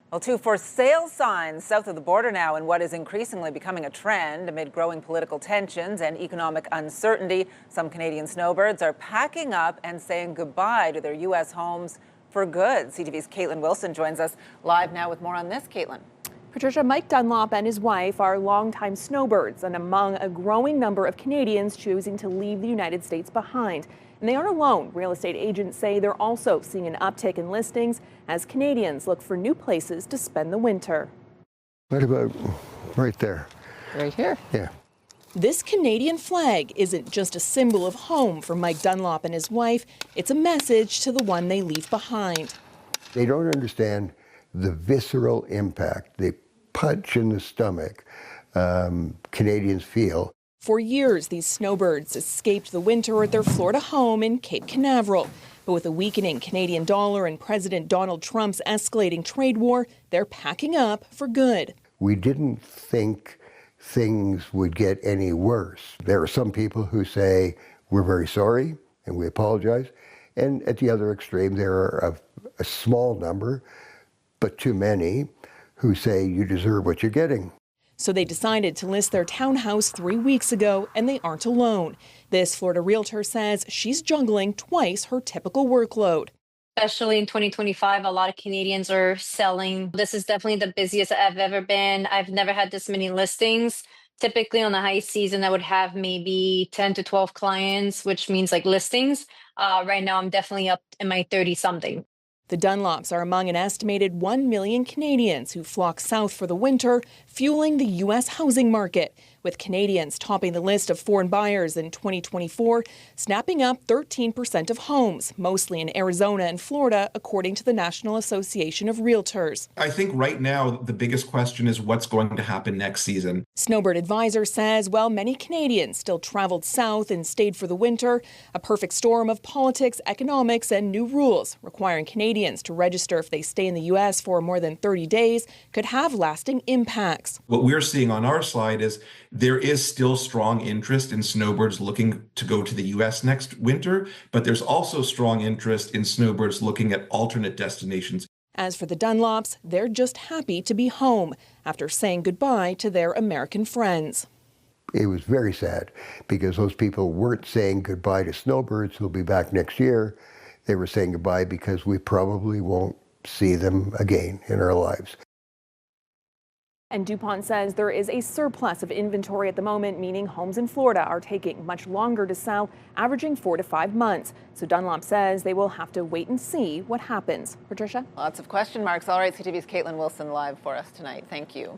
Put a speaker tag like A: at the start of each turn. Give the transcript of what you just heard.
A: Well, two for sale signs south of the border now in what is increasingly becoming a trend amid growing political tensions and economic uncertainty. Some Canadian snowbirds are packing up and saying goodbye to their U.S. homes for good. CTV's Katelyn Wilson joins us live now with more on this. Katelyn.
B: Patricia, Mike Dunlop and his wife are longtime snowbirds and among a growing number of Canadians choosing to leave the United States behind. And they aren't alone. Real estate agents say they're also seeing an uptick in listings as Canadians look for new places to spend the winter.
C: What about right there?
D: Right here?
C: Yeah.
B: This Canadian flag isn't just a symbol of home for Mike Dunlop and his wife. It's a message to the one they leave behind.
C: They don't understand the visceral impact, the punch in the stomach Canadians feel.
B: For years, these snowbirds escaped the winter at their Florida home in Cape Canaveral. But with a weakening Canadian dollar and President Donald Trump's escalating trade war, they're packing up for good.
C: We didn't think things would get any worse. There are some people who say, we're very sorry and we apologize. And at the other extreme, there are a small number, but too many, who say you deserve what you're getting.
B: So they decided to list their townhouse 3 weeks ago, and they aren't alone. This Florida realtor says she's juggling twice her typical workload.
E: Especially in 2025, a lot of Canadians are selling. This is definitely the busiest I've ever been. I've never had this many listings. Typically on the high season, I would have maybe 10 to 12 clients, which means like listings. Right now, I'm definitely up in my 30-something.
B: The Dunlops are among an estimated 1 million Canadians who flock south for the winter, fueling the U.S. housing market, with Canadians topping the list of foreign buyers in 2024, snapping up 13% of homes, mostly in Arizona and Florida, according to the National Association of Realtors.
F: I think right now the biggest question is what's going to happen next season.
B: Snowbird Advisor says while many Canadians still traveled south and stayed for the winter, a perfect storm of politics, economics, and new rules requiring Canadians to register if they stay in the U.S. for more than 30 days could have lasting impacts.
F: What we're seeing on our slide is there is still strong interest in snowbirds looking to go to the U.S. next winter, but there's also strong interest in snowbirds looking at alternate destinations.
B: As for the Dunlops, they're just happy to be home after saying goodbye to their American friends.
C: It was very sad because those people weren't saying goodbye to snowbirds who'll be back next year. They were saying goodbye because we probably won't see them again in our lives.
B: And DuPont says there is a surplus of inventory at the moment, meaning homes in Florida are taking much longer to sell, averaging 4 to 5 months. So Dunlop says they will have to wait and see what happens. Patricia?
A: Lots of question marks. All right, CTV's Katelyn Wilson live for us tonight. Thank you.